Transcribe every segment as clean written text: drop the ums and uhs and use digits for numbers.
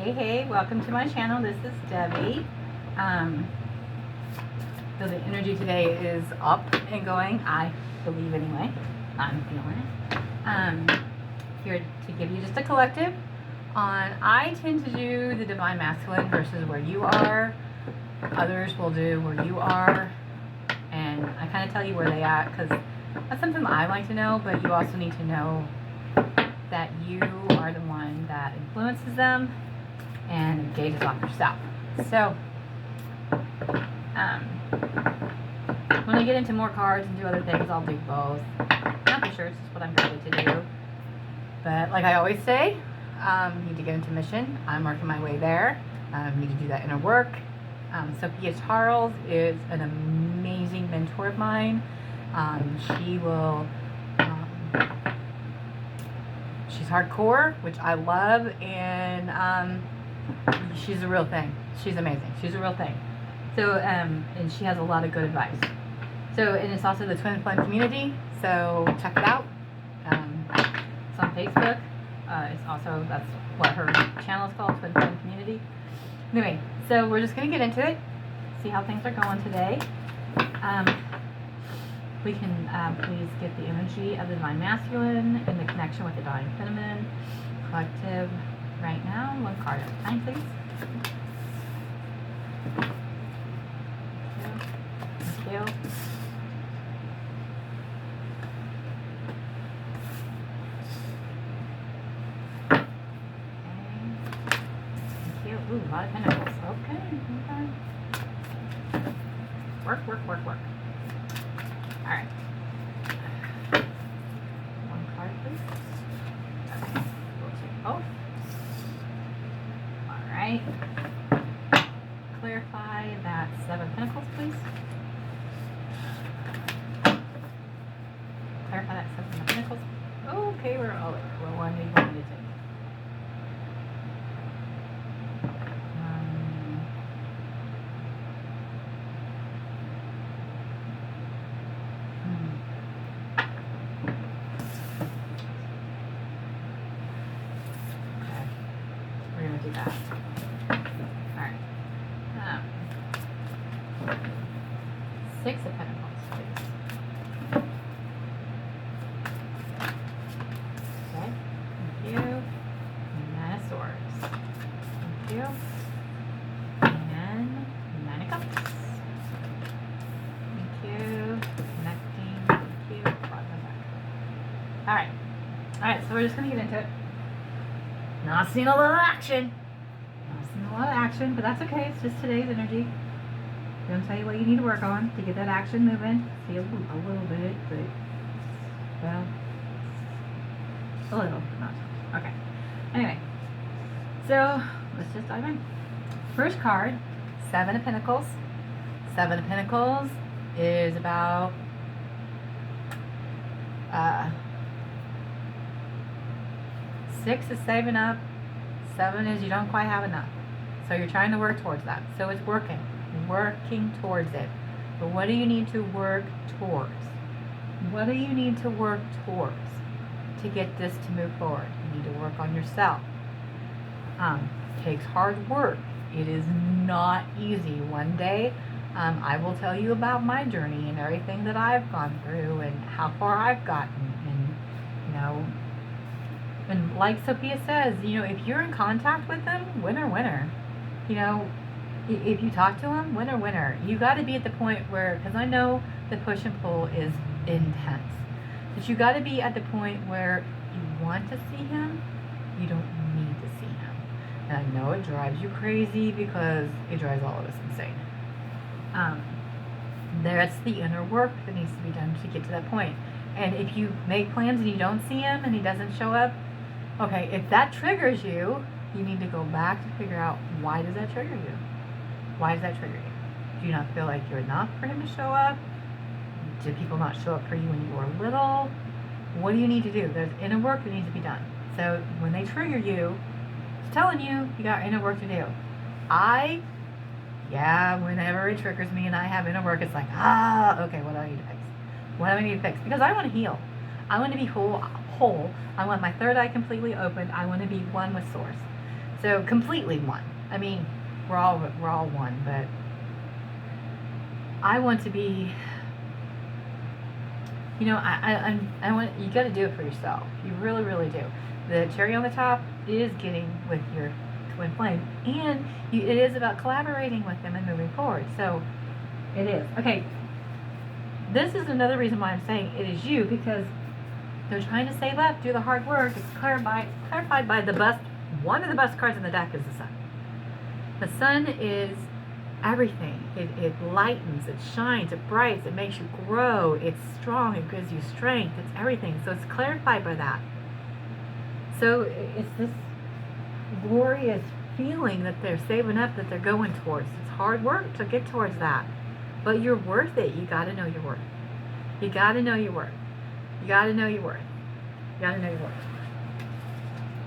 Hey, welcome to my channel. This is Debbie. So the energy today is up and going, I believe anyway. I'm feeling it. Here to give you just a collective on, I tend to do the divine masculine versus where you are. Others will do where you are. And I kind of tell you where they at because that's something I like to know, but you also need to know that you are the one that influences them and engages off yourself. So, when I get into more cards and do other things, I'll do both. Not for sure, it's just what I'm guided to do. But like I always say, need to get into mission. I'm working my way there. Need to do that inner work. Sophia Charles is an amazing mentor of mine. She will... she's hardcore, which I love, and she's a real thing. She's amazing. She's a real thing. So, and she has a lot of good advice. So, and it's also the Twin Flame community, so check it out. It's on Facebook. It's also, that's what her channel is called, Twin Flame Community. Anyway, so we're just going to get into it, see how things are going today. We can please get the energy of the Divine Masculine and the connection with the Divine Feminine collective right now. One card at a time, please. Thank you. Okay. Thank you. Ooh, a lot of pentacles. Okay. Work, work, work, work. All right. One card, please. Okay. We'll take both. All right. Clarify that Seven of Pentacles, please. Clarify that Seven of Pentacles. Okay, we're all over. What one do you want me to take? Do that. Alright. Six of Pentacles, please. Okay. Thank you. Nine of Swords. Thank you. And Nine of Cups. Thank you. Connecting. Thank you. Alright. Alright, so we're just going to get into it. Not seeing a lot of action. Not seeing a lot of action, but that's okay. It's just today's energy. I'm going to tell you what you need to work on to get that action moving. See a little bit, but, well, a little, but not so much. Okay. Anyway, so let's just dive in. First card, Seven of Pentacles. Seven of Pentacles is about... Six is saving up. Seven is you don't quite have enough. So you're trying to work towards that. So it's working towards it. But what do you need to work towards? What do you need to work towards to get this to move forward? You need to work on yourself. Takes hard work. It is not easy. One day, I will tell you about my journey and everything that I've gone through and how far I've gotten. And, you know, and like Sophia says, you know, if you're in contact with them, winner, winner. You know, if you talk to them, winner, winner. You got to be at the point where, because I know the push and pull is intense, but you got to be at the point where you want to see him, you don't need to see him. And I know it drives you crazy because it drives all of us insane. That's the inner work that needs to be done to get to that point. And if you make plans and you don't see him and he doesn't show up, okay, if that triggers you, you need to go back to figure out, why does that trigger you? Why does that trigger you? Do you not feel like you're enough for him to show up? Did people not show up for you when you were little? What do you need to do? There's inner work that needs to be done. So when they trigger you, it's telling you you got inner work to do. Whenever it triggers me and I have inner work, it's like, okay, what do I need to fix? What do I need to fix? Because I want to heal. I want to be whole. I want my third eye completely opened. I want to be one with Source. So completely one. I mean, we're all one, but I want to be, I want, you got to do it for yourself. You really, really do. The cherry on the top is getting with your twin flame, and it is about collaborating with them and moving forward. So it is. Okay, this is another reason why I'm saying it is you, because they're trying to save up, do the hard work. It's clarified by the best, one of the best cards in the deck is the Sun. The Sun is everything. It lightens, it shines, it brights, it makes you grow, it's strong, it gives you strength, it's everything. So it's clarified by that. So it's this glorious feeling that they're saving up, that they're going towards. It's hard work to get towards that, but you're worth it. You got to know your worth. You got to know your worth. You got to know your worth. You got to know your worth.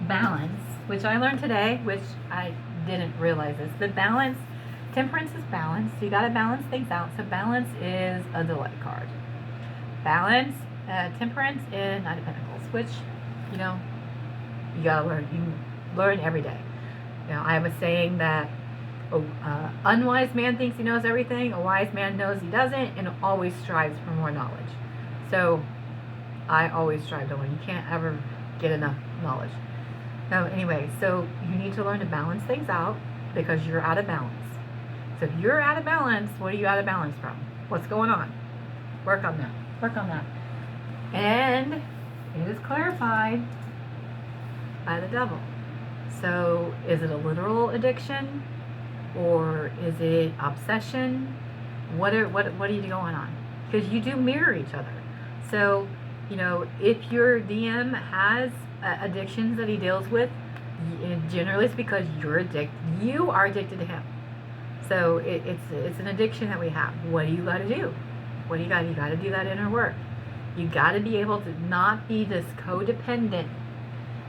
Balance, which I learned today, which I didn't realize this. The balance, temperance is balance. So you got to balance things out. So balance is a delay card. Balance, temperance, and Knight of Pentacles, which, you got to learn. You learn every day. I have a saying that unwise man thinks he knows everything, a wise man knows he doesn't, and always strives for more knowledge. So I always strive to learn. You can't ever get enough knowledge. So anyway, so you need to learn to balance things out because you're out of balance. So if you're out of balance, what are you out of balance from? What's going on? Work on that. Work on that. And it is clarified by the devil. So is it a literal addiction, or is it obsession? What are you going on? Because you do mirror each other. So if your DM has addictions that he deals with, generally it's because you are addicted to him. So it's an addiction that we have. What do you got to do? You got to do that inner work. You got to be able to not be this codependent,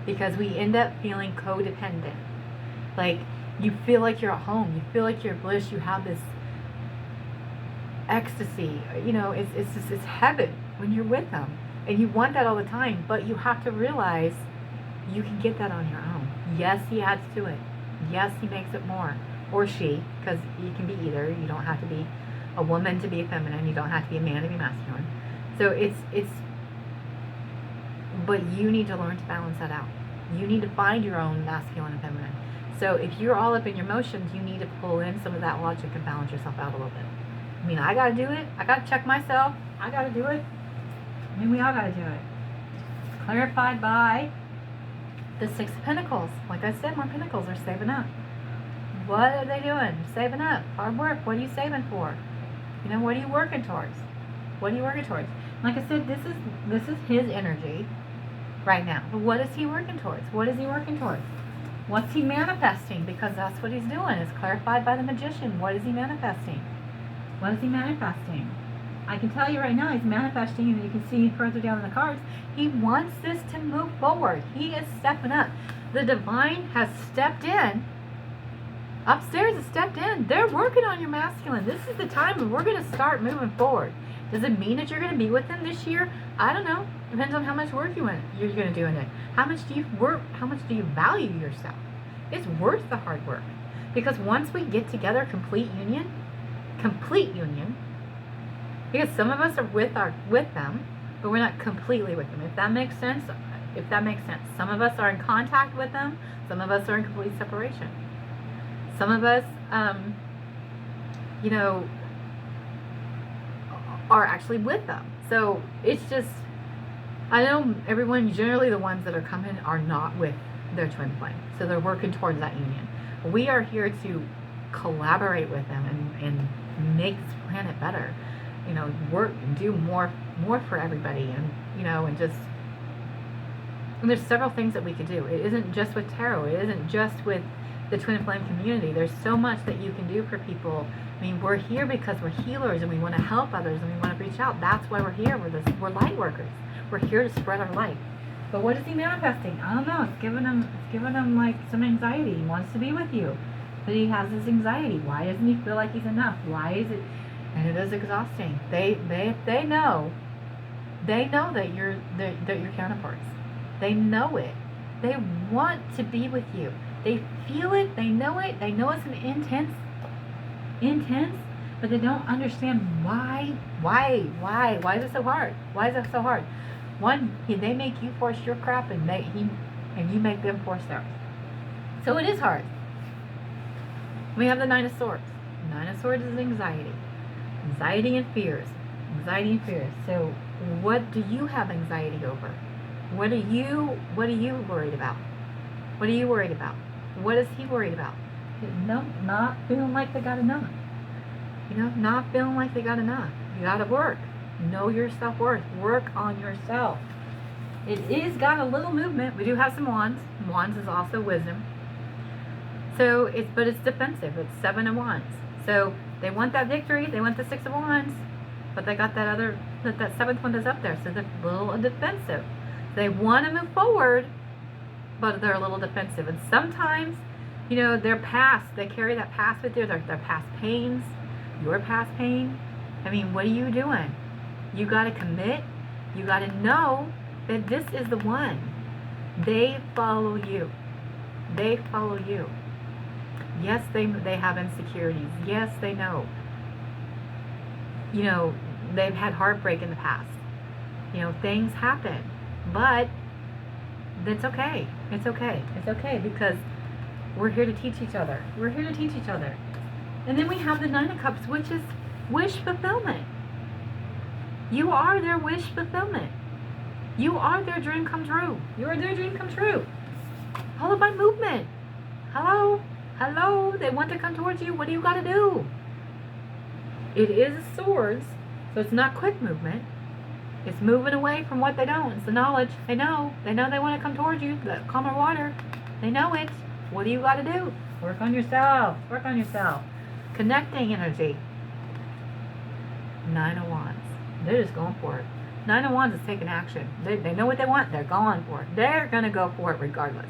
because we end up feeling codependent. Like, you feel like you're at home. You feel like you're bliss. You have this ecstasy. It's heaven when you're with them. And you want that all the time. But you have to realize you can get that on your own. Yes, he adds to it. Yes, he makes it more. Or she, because you can be either. You don't have to be a woman to be feminine. You don't have to be a man to be masculine. So but you need to learn to balance that out. You need to find your own masculine and feminine. So if you're all up in your emotions, you need to pull in some of that logic and balance yourself out a little bit. I mean, I got to do it. I got to check myself. I got to do it. I mean, we all got to do it. It's clarified by the Six of Pentacles. Like I said, more Pentacles are saving up. What are they doing? Saving up. Hard work. What are you saving for? What are you working towards? What are you working towards? Like I said, this is his energy right now. But what is he working towards? What is he working towards? What's he manifesting? Because that's what he's doing. It's clarified by the Magician. What is he manifesting? What is he manifesting? I can tell you right now, he's manifesting, and you can see further down in the cards, he wants this to move forward. He is stepping up. The Divine has stepped in. Upstairs has stepped in. They're working on your masculine. This is the time when we're going to start moving forward. Does it mean that you're going to be with him this year? I don't know. Depends on how much work you're going to do in it. How much do you work? How much do you value yourself? It's worth the hard work. Because once we get together, complete union, because some of us are with them, but we're not completely with them. If that makes sense. Some of us are in contact with them. Some of us are in complete separation. Some of us, are actually with them. So it's just, I know everyone, generally the ones that are coming are not with their twin flame. So they're working towards that union. We are here to collaborate with them and make this planet better. Work and do more for everybody, and just, and there's several things that we could do. It isn't just with tarot. It isn't just with the twin flame community. There's so much that you can do for people. I mean, we're here because we're healers and we want to help others and we want to reach out. That's why we're here. We're light workers. We're here to spread our light. But what is he manifesting? I don't know. It's giving him like some anxiety. He wants to be with you, but he has this anxiety. Why doesn't he feel like he's enough? Why is it? And it is exhausting. They know that you're counterparts. They know it. They want to be with you. They feel it, they know it's an intense, but they don't understand why is it so hard? Why is it so hard? One, they make you force your crap, and you make them force theirs. So it is hard. We have the Nine of Swords. Nine of Swords is anxiety. Anxiety and fears. Anxiety and fears. So what do you have anxiety over? What are you worried about? What are you worried about? What is he worried about? No, not feeling like they got enough. Not feeling like they got enough. You got to work. Know your self-worth. Work on yourself. It is got a little movement. We do have some wands. Wands is also wisdom. So but it's defensive. It's 7 of Wands. So they want that victory. They want the 6 of Wands, but they got that 7th one that's up there. So they're a little defensive. They want to move forward, but they're a little defensive. And sometimes, their past, they carry that past with you. Their past pains, your past pain. I mean, what are you doing? You got to commit. You got to know that this is the one. They follow you. They follow you. Yes, they have insecurities. Yes, they know. They've had heartbreak in the past. Things happen. But it's okay. It's okay. It's okay, because we're here to teach each other. We're here to teach each other. And then we have the Nine of Cups, which is wish fulfillment. You are their wish fulfillment. You are their dream come true. You are their dream come true. Followed by movement. Hello? They want to come towards you. What do you got to do? It is swords, so it's not quick movement. It's moving away from what they don't. It's the knowledge. They know they want to come towards you. The calmer water. They know it. What do you got to do? Work on yourself. Work on yourself. Connecting energy. Nine of Wands. They're just going for it. Nine of Wands is taking action. They know what they want. They're going for it. They're going to go for it regardless.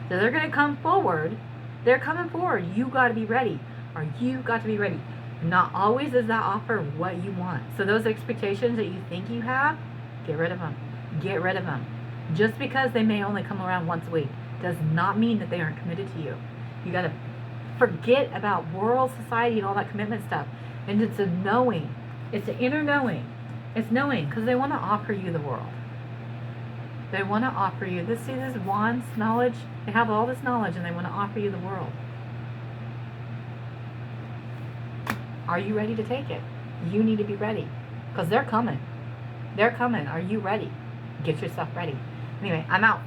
So they're going to come forward. They're coming forward. You got to be ready. Or you got to be ready. Not always does that offer what you want. So those expectations that you think you have, get rid of them. Get rid of them. Just because they may only come around once a week does not mean that they aren't committed to you. You got to forget about world, society, and all that commitment stuff. And it's a knowing. It's an inner knowing. It's knowing, because they want to offer you the world. They want to offer you this. See this Wands knowledge? They have all this knowledge, and they want to offer you the world. Are you ready to take it? You need to be ready, because they're coming. They're coming. Are you ready? Get yourself ready. Anyway, I'm out.